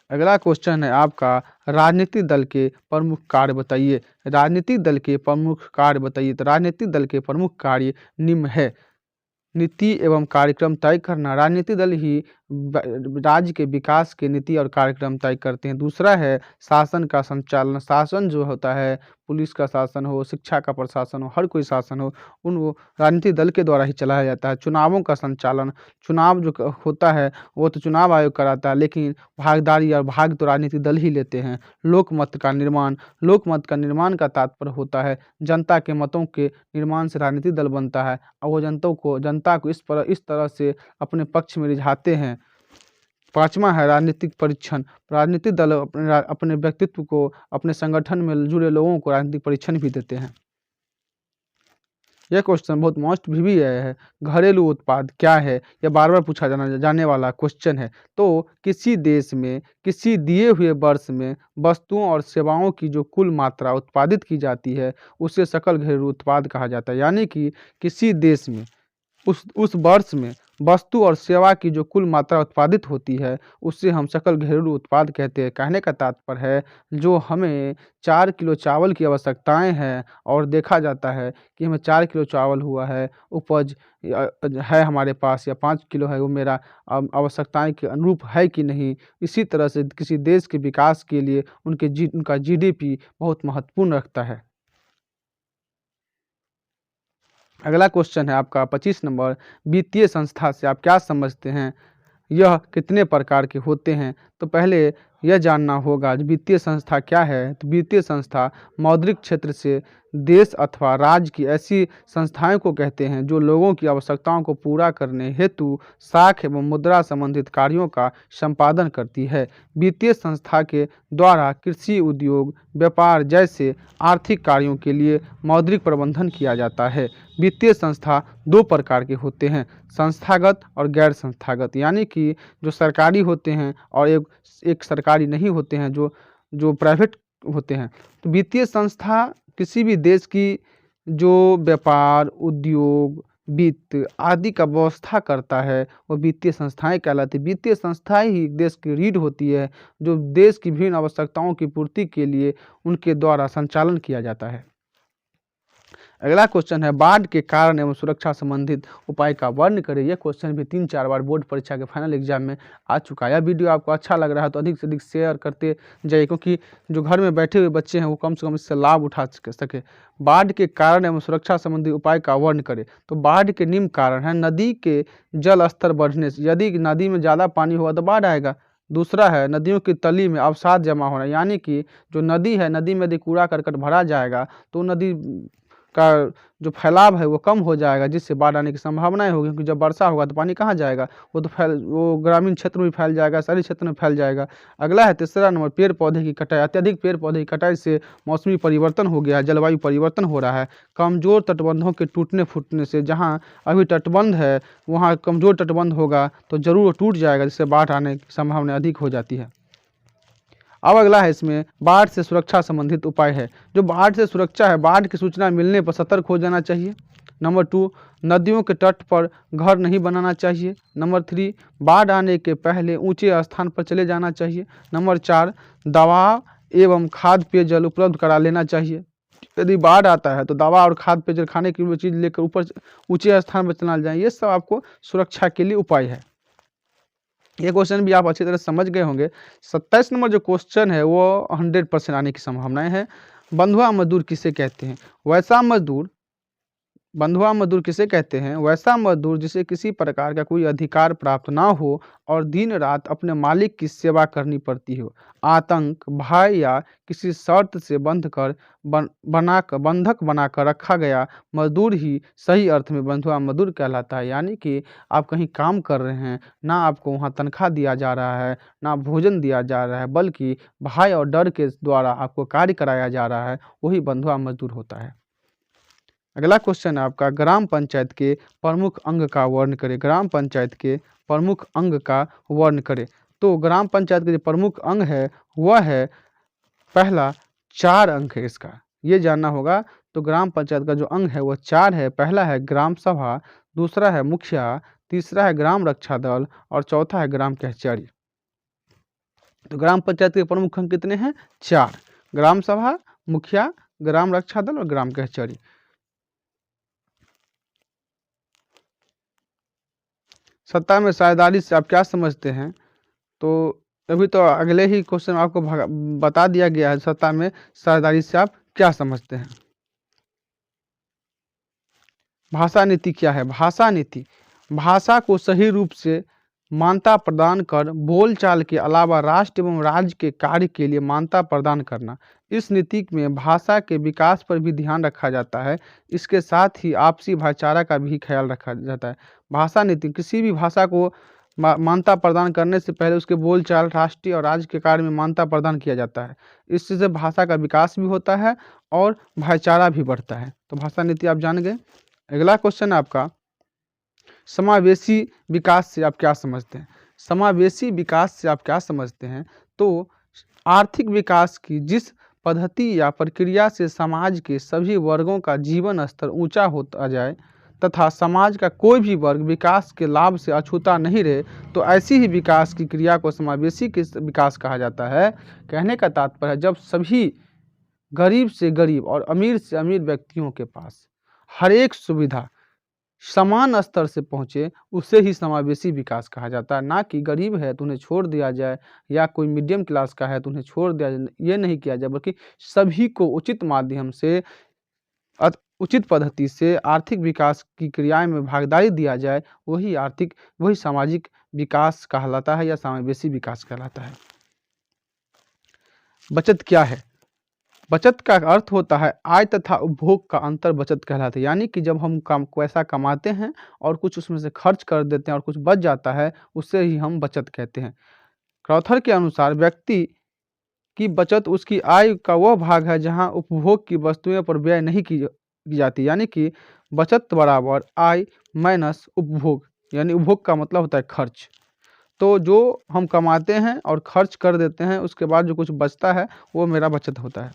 अगला क्वेश्चन है आपका, राजनीतिक दल के प्रमुख कार्य बताइए। राजनीतिक दल के प्रमुख कार्य बताइए। तो राजनीतिक दल के प्रमुख कार्य निम्न है। नीति एवं कार्यक्रम तय करना। राजनीतिक दल ही राज्य के विकास के नीति और कार्यक्रम तय करते हैं। दूसरा है शासन का संचालन। शासन जो होता है, पुलिस का शासन हो, शिक्षा का प्रशासन हो, हर कोई शासन हो, वो राजनीतिक दल के द्वारा ही चलाया जाता है। चुनावों का संचालन, चुनाव जो होता है वो तो चुनाव आयोग कराता है, लेकिन भागीदारी और भाग तो राजनीतिक दल ही लेते हैं। लोकमत का निर्माण। लोकमत का निर्माण का तात्पर्य होता है जनता के मतों के निर्माण से राजनीतिक दल बनता है, और वो जनता को इस तरह से अपने पक्ष में रिझाते हैं। पांचवा है राजनीतिक परीक्षण। राजनीतिक दल अपने व्यक्तित्व को, अपने संगठन में जुड़े लोगों को राजनीतिक परीक्षण भी देते हैं। यह क्वेश्चन बहुत मोस्ट भी है। घरेलू उत्पाद क्या है? यह बार बार पूछा जाने वाला क्वेश्चन है। तो किसी देश में किसी दिए हुए वर्ष में वस्तुओं और सेवाओं की जो कुल मात्रा उत्पादित की जाती है, उसे सकल घरेलू उत्पाद कहा जाता है। यानी कि किसी देश में उस वर्ष में वस्तु और सेवा की जो कुल मात्रा उत्पादित होती है, उससे हम सकल घरेलू उत्पाद कहते हैं। कहने का तात्पर्य है, जो हमें 4 किलो चावल की आवश्यकताएं हैं और देखा जाता है कि हमें 4 किलो चावल हुआ है, उपज है हमारे पास, या 5 किलो है, वो मेरा आवश्यकताएं के अनुरूप है कि नहीं। इसी तरह से किसी देश के विकास के लिए उनका GDP बहुत महत्वपूर्ण रखता है। अगला क्वेश्चन है आपका 25 नंबर, वित्तीय संस्था से आप क्या समझते हैं? यह कितने प्रकार के होते हैं? तो पहले यह जानना होगा वित्तीय संस्था क्या है। तो वित्तीय संस्था मौद्रिक क्षेत्र से देश अथवा राज्य की ऐसी संस्थाएं को कहते हैं जो लोगों की आवश्यकताओं को पूरा करने हेतु साख एवं मुद्रा संबंधित कार्यों का संपादन करती है। वित्तीय संस्था के द्वारा कृषि, उद्योग, व्यापार जैसे आर्थिक कार्यों के लिए मौद्रिक प्रबंधन किया जाता है। वित्तीय संस्था दो प्रकार के होते हैं, संस्थागत और गैर संस्थागत। यानी कि जो सरकारी होते हैं और एक सरकारी नहीं होते हैं, जो प्राइवेट होते हैं। तो वित्तीय संस्था किसी भी देश की जो व्यापार, उद्योग, वित्त आदि का व्यवस्था करता है, वो वित्तीय संस्थाएं कहलाती है। वित्तीय संस्थाएं ही देश की रीढ़ होती है, जो देश की विभिन्न आवश्यकताओं की पूर्ति के लिए उनके द्वारा संचालन किया जाता है। अगला क्वेश्चन है, बाढ़ के कारण एवं सुरक्षा संबंधित उपाय का वर्णन करें। यह क्वेश्चन भी 3-4 बार बोर्ड परीक्षा के फाइनल एग्जाम में आ चुका है। यह वीडियो आपको अच्छा लग रहा है तो अधिक से अधिक शेयर करते जाइए, क्योंकि जो घर में बैठे हुए बच्चे हैं वो कम से कम इससे लाभ उठा सके। बाढ़ के कारण एवं सुरक्षा संबंधी उपाय का वर्णन करें। तो बाढ़ के निम्न कारण है, नदी के जल स्तर बढ़ने से। यदि नदी में ज़्यादा पानी होगा तो बाढ़ आएगा। दूसरा है नदियों की तली में अवसाद जमा होना, यानी कि जो नदी है, नदी में यदि कूड़ा करकट भरा जाएगा तो नदी का जो फैलाव है वो कम हो जाएगा, जिससे बाढ़ आने की संभावनाएं होगी। क्योंकि जब वर्षा होगा तो पानी कहाँ जाएगा, वो ग्रामीण क्षेत्र में फैल जाएगा, शहरी क्षेत्र में फैल जाएगा। अगला है तीसरा नंबर, पेड़ पौधे की कटाई। अत्यधिक पेड़ पौधे की कटाई से मौसमी परिवर्तन हो गया है, जलवायु परिवर्तन हो रहा है। कमजोर तटबंधों के टूटने फूटने से, जहाँ अभी तटबंध है वहाँ कमजोर तटबंध होगा तो जरूर टूट जाएगा, जिससे बाढ़ आने की संभावना अधिक हो जाती है। अब अगला है इसमें बाढ़ से सुरक्षा संबंधित उपाय है। जो बाढ़ से सुरक्षा है, बाढ़ की सूचना मिलने पर सतर्क हो जाना चाहिए। नंबर 2, नदियों के तट पर घर नहीं बनाना चाहिए। नंबर 3, बाढ़ आने के पहले ऊंचे स्थान पर चले जाना चाहिए। नंबर 4, दवा एवं खाद पेयजल उपलब्ध करा लेना चाहिए। यदि बाढ़ आता है तो दवा और खाद पेयजल, खाने की वो चीज़ लेकर ऊपर ऊंचे स्थान पर चला जाए। ये सब आपको सुरक्षा के लिए उपाय है। ये क्वेश्चन भी आप अच्छी तरह समझ गए होंगे। 27 नंबर जो क्वेश्चन है वो 100% आने की संभावनाएं है। बंधुआ मजदूर किसे कहते हैं? वैसा मजदूर बंधुआ मजदूर किसे कहते हैं? वैसा मजदूर जिसे किसी प्रकार का कोई अधिकार प्राप्त ना हो और दिन रात अपने मालिक की सेवा करनी पड़ती हो। आतंक, भय या किसी शर्त से बंधक बनाकर रखा गया मजदूर ही सही अर्थ में बंधुआ मजदूर कहलाता है। यानी कि आप कहीं काम कर रहे हैं, ना आपको वहाँ तनख्वाह दिया जा रहा है, ना भोजन दिया जा रहा है, बल्कि भय और डर के द्वारा आपको कार्य कराया जा रहा है, वही बंधुआ मजदूर होता है। अगला क्वेश्चन है आपका, ग्राम पंचायत के प्रमुख अंग का वर्ण करें। ग्राम पंचायत के प्रमुख अंग का वर्ण करें। तो ग्राम पंचायत के जो प्रमुख अंग है वह है पहला 4 अंक है इसका, ये जानना होगा। तो ग्राम पंचायत का जो अंग है वह 4 है। पहला है ग्राम सभा, दूसरा है मुखिया, तीसरा है ग्राम रक्षा दल और चौथा है ग्राम कचहरी। तो ग्राम पंचायत के प्रमुख अंग कितने हैं? 4। ग्राम सभा, मुखिया, ग्राम रक्षा दल और ग्राम कचहरी। सत्ता में साझेदारी से आप क्या समझते हैं? तो अभी तो अगले ही क्वेश्चन आपको बता दिया गया है, सत्ता में साझेदारी से आप क्या समझते हैं। भाषा नीति क्या है? भाषा नीति भाषा को सही रूप से मान्यता प्रदान कर बोलचाल के अलावा राष्ट्र एवं राज्य के कार्य के लिए मान्यता प्रदान करना। इस नीति में भाषा के विकास पर भी ध्यान रखा जाता है। इसके साथ ही आपसी भाईचारा का भी ख्याल रखा जाता है। भाषा नीति किसी भी भाषा को मान्यता प्रदान करने से पहले उसके बोलचाल, राष्ट्रीय और राज्य के कार्य में मान्यता प्रदान किया जाता है। इससे भाषा का विकास भी होता है और भाईचारा भी बढ़ता है। तो भाषा नीति आप जान गए। अगला क्वेश्चन है आपका, समावेशी विकास से आप क्या समझते हैं? समावेशी विकास से आप क्या समझते हैं? तो आर्थिक विकास की जिस पद्धति या प्रक्रिया से समाज के सभी वर्गों का जीवन स्तर ऊंचा होता जाए तथा समाज का कोई भी वर्ग विकास के लाभ से अछूता नहीं रहे, तो ऐसी ही विकास की क्रिया को समावेशी विकास कहा जाता है। कहने का तात्पर्य है जब सभी गरीब से गरीब और अमीर से अमीर व्यक्तियों के पास हर एक सुविधा समान स्तर से पहुँचे, उसे ही समावेशी विकास कहा जाता है। ना कि गरीब है तो उन्हें छोड़ दिया जाए या कोई मीडियम क्लास का है तो उन्हें छोड़ दिया जाए, ये नहीं किया जाए, बल्कि सभी को उचित माध्यम से उचित पद्धति से आर्थिक विकास की क्रियाएं में भागीदारी दिया जाए, वही सामाजिक विकास कहलाता है या समावेशी विकास कहलाता है। बचत क्या है? बचत का अर्थ होता है आय तथा उपभोग का अंतर बचत कहलाता है। यानी कि जब हम पैसा कमाते हैं और कुछ उसमें से खर्च कर देते हैं और कुछ बच जाता है, उससे ही हम बचत कहते हैं। क्रॉथर के अनुसार व्यक्ति की बचत उसकी आय का वह भाग है जहां उपभोग की वस्तुओं पर व्यय नहीं की जाती। यानी कि बचत बराबर आय माइनस उपभोग, यानी उपभोग का मतलब होता है खर्च। तो जो हम कमाते हैं और खर्च कर देते हैं, उसके बाद जो कुछ बचता है वो मेरा बचत होता है।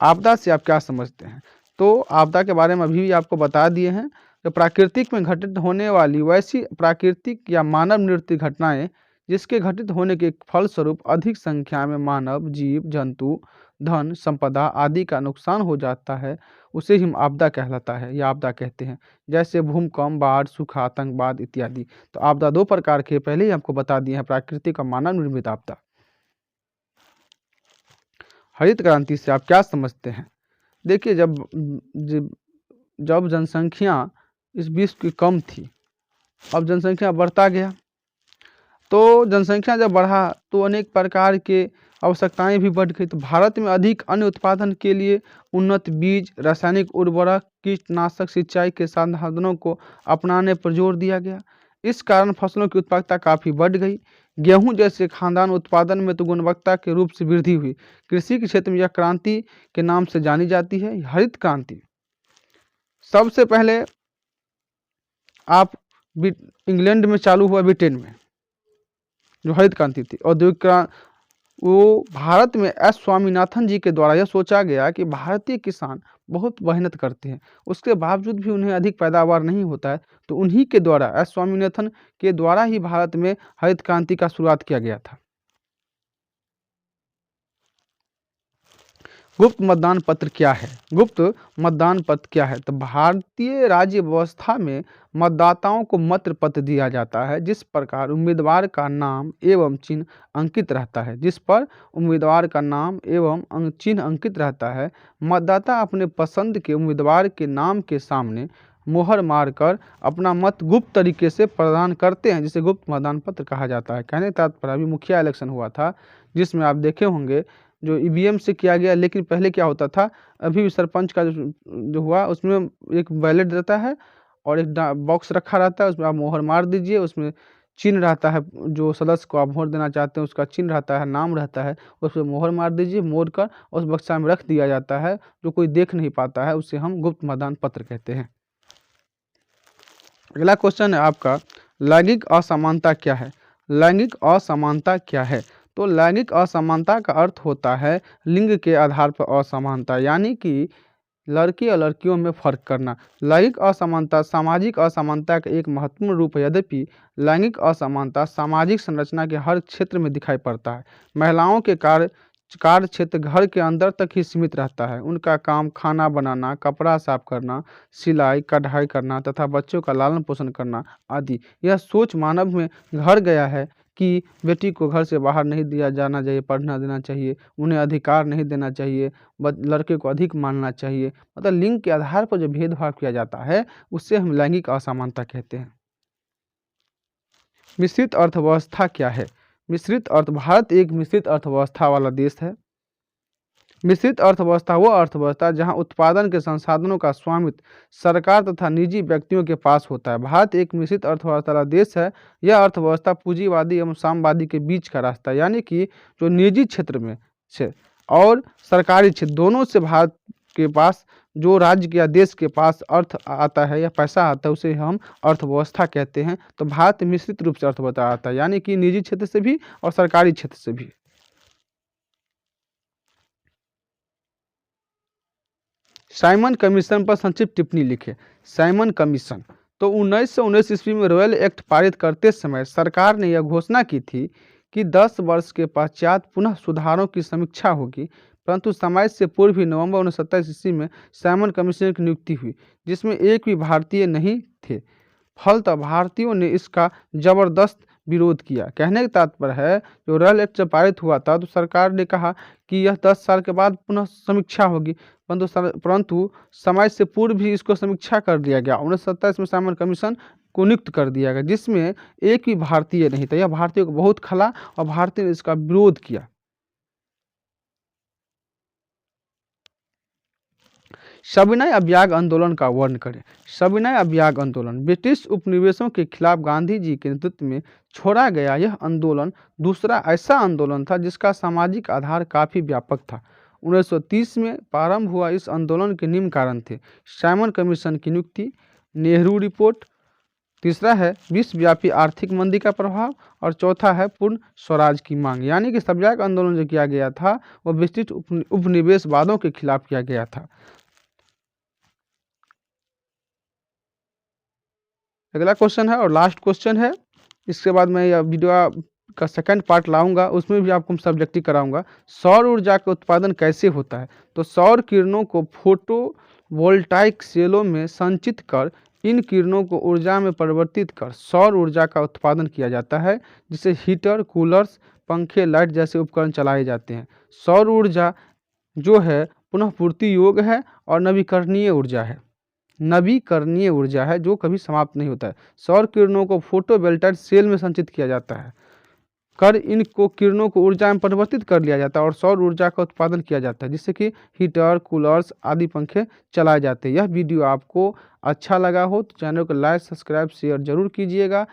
आपदा से आप क्या समझते हैं? तो आपदा के बारे में अभी भी आपको बता दिए हैं। तो प्राकृतिक में घटित होने वाली वैसी प्राकृतिक या मानव निर्मित घटनाएं जिसके घटित होने के फलस्वरूप अधिक संख्या में मानव, जीव, जंतु, धन, संपदा आदि का नुकसान हो जाता है, उसे ही आपदा कहलाता है या आपदा कहते हैं। जैसे भूकंप, बाढ़, सूखा, आतंकवाद इत्यादि। तो आपदा 2 प्रकार के पहले ही आपको बता दिए हैं, प्राकृतिक और मानव निर्मित आपदा। हरित क्रांति से आप क्या समझते हैं? देखिए, जब जनसंख्या इस विश्व की कम थी, अब जनसंख्या बढ़ता गया, तो जनसंख्या जब बढ़ा तो अनेक प्रकार के आवश्यकताएं भी बढ़ गई। तो भारत में अधिक अन्न उत्पादन के लिए उन्नत बीज, रासायनिक उर्वरक, कीटनाशक, सिंचाई के साधनों को अपनाने पर जोर दिया गया। इस कारण फसलों की उत्पादकता काफ़ी बढ़ गई। गेहूं जैसे खाद्यान्न उत्पादन में तो गुणवत्ता के रूप से वृद्धि हुई। कृषि के क्षेत्र में यह क्रांति के नाम से जानी जाती है, हरित क्रांति। सबसे पहले आप इंग्लैंड में चालू हुआ, ब्रिटेन में जो हरित क्रांति थी। औद्योगिक क्रांति वो भारत में एस स्वामीनाथन जी के द्वारा यह सोचा गया कि भारतीय किसान बहुत मेहनत करते हैं, उसके बावजूद भी उन्हें अधिक पैदावार नहीं होता है, तो उन्हीं के द्वारा एस स्वामीनाथन के द्वारा ही भारत में हरित क्रांति का शुरुआत किया गया था। गुप्त मतदान पत्र क्या है? गुप्त मतदान पत्र क्या है? तो भारतीय राज्य व्यवस्था में मतदाताओं को मत पत्र दिया जाता है जिस प्रकार उम्मीदवार का नाम एवं चिन्ह अंकित रहता है। जिस पर उम्मीदवार का नाम एवं चिन्ह अंकित रहता है, मतदाता अपने पसंद के उम्मीदवार के नाम के सामने मोहर मारकर अपना मत गुप्त तरीके से प्रदान करते हैं, जिसे गुप्त मतदान पत्र कहा जाता है। कहने तात्पर्य अभी मुखिया इलेक्शन हुआ था जिसमें आप देखे होंगे जो ईवीएम से किया गया, लेकिन पहले क्या होता था, अभी भी सरपंच का जो हुआ उसमें एक बैलेट रहता है और एक बॉक्स रखा रहता है, उसमें आप मोहर मार दीजिए, उसमें चिन्ह रहता है, जो सदस्य को आप वोट देना चाहते हैं उसका चिन्ह रहता है, नाम रहता है, उस पर मोहर मार दीजिए, मोड़ कर उस बक्सा में रख दिया जाता है, जो कोई देख नहीं पाता है, उसे हम गुप्त मतदान पत्र कहते हैं। अगला क्वेश्चन है आपका, लैंगिक असमानता क्या है? लैंगिक असमानता क्या है? तो लैंगिक असमानता का अर्थ होता है लिंग के आधार पर असमानता, यानी कि लड़के और लड़कियों में फर्क करना। लैंगिक असमानता सामाजिक असमानता का एक महत्वपूर्ण रूप है। यद्यपि लैंगिक असमानता सामाजिक संरचना के हर क्षेत्र में दिखाई पड़ता है। महिलाओं के कार्य क्षेत्र घर के अंदर तक ही सीमित रहता है। उनका काम खाना बनाना, कपड़ा साफ करना, सिलाई कढ़ाई करना तथा बच्चों का लालन पोषण करना आदि। यह सोच मानव में घर गया है कि बेटी को घर से बाहर नहीं दिया जाना चाहिए, पढ़ना देना चाहिए, उन्हें अधिकार नहीं देना चाहिए, लड़के को अधिक मानना चाहिए। मतलब लिंग के आधार पर जो भेदभाव किया जाता है उससे हम लैंगिक असमानता कहते हैं। मिश्रित अर्थव्यवस्था क्या है? मिश्रित भारत एक मिश्रित अर्थव्यवस्था वाला देश है। मिश्रित अर्थव्यवस्था वो अर्थव्यवस्था जहां उत्पादन के संसाधनों का स्वामित्व सरकार तथा निजी व्यक्तियों के पास होता है। भारत एक मिश्रित अर्थव्यवस्था वाला देश है। यह अर्थव्यवस्था पूंजीवादी एवं साम्यवादी के बीच का रास्ता है, यानी कि जो निजी क्षेत्र में से और सरकारी क्षेत्र दोनों से भारत के पास जो राज्य या देश के पास अर्थ आता है या पैसा आता है उसे हम अर्थव्यवस्था कहते हैं। तो भारत मिश्रित रूप से अर्थव्यवस्था आता है, यानी कि निजी क्षेत्र से भी और सरकारी क्षेत्र से भी। साइमन कमीशन पर संक्षिप्त टिप्पणी लिखे। साइमन कमीशन तो 1919 ईस्वी में रॉयल एक्ट पारित करते समय सरकार ने यह घोषणा की थी कि 10 वर्ष के पश्चात पुनः सुधारों की समीक्षा होगी, परंतु समय से पूर्व ही नवंबर 1927 ईस्वी में साइमन कमीशन की नियुक्ति हुई जिसमें एक भी भारतीय नहीं थे। फलतः भारतीयों ने इसका जबरदस्त विरोध किया। कहने का तात्पर्य है जो रॉयल एक्ट जब पारित हुआ था तो सरकार ने कहा कि यह 10 साल के बाद पुनः समीक्षा होगी, परंतु समय से पूर्व भी इसको समीक्षा कर दिया गया। 1927 में साइमन कमीशन को नियुक्त कर दिया गया जिसमें एक भी भारतीय नहीं था। यह भारतीयों को बहुत खला और भारतीय ने इसका विरोध किया। सविनय अभ्याग आंदोलन का वर्णन करें। सविनय अभ्याग आंदोलन ब्रिटिश उपनिवेशों के खिलाफ गांधी जी के नेतृत्व में छोड़ा गया यह आंदोलन दूसरा ऐसा आंदोलन था जिसका सामाजिक आधार काफी व्यापक था। 1930 में प्रारंभ हुआ इस आंदोलन के निम्न कारण थे: साइमन कमीशन की नियुक्ति, नेहरू रिपोर्ट, तीसरा है विश्वव्यापी आर्थिक मंदी का प्रभाव और चौथा है पूर्ण स्वराज की मांग। यानी कि सत्याग्रह आंदोलन जो किया गया था वह ब्रिटिश उपनिवेशवादों के खिलाफ किया गया था। अगला क्वेश्चन है और लास्ट क्वेश्चन है, इसके बाद मैं यह वीडियो का सेकंड पार्ट लाऊंगा, उसमें भी आपको सब्जेक्टिव कराऊंगा। सौर ऊर्जा का उत्पादन कैसे होता है? तो सौर किरणों को फोटो वोल्टाइक सेलों में संचित कर इन किरणों को ऊर्जा में परिवर्तित कर सौर ऊर्जा का उत्पादन किया जाता है, जिससे हीटर, कूलर्स, पंखे, लाइट जैसे उपकरण चलाए जाते हैं। सौर ऊर्जा जो है पुनः पूर्ति योग्य है और नवीकरणीय ऊर्जा है। नवीकरणीय ऊर्जा है जो कभी समाप्त नहीं होता है। सौर किरणों को फोटोवोल्टाइक सेल में संचित किया जाता है, कर इनको किरणों को ऊर्जा में परिवर्तित कर लिया जाता है और सौर ऊर्जा का उत्पादन किया जाता है, जिससे कि हीटर, कूलर्स आदि पंखे चलाए जाते हैं। यह वीडियो आपको अच्छा लगा हो तो चैनल को लाइक, सब्सक्राइब, शेयर जरूर कीजिएगा।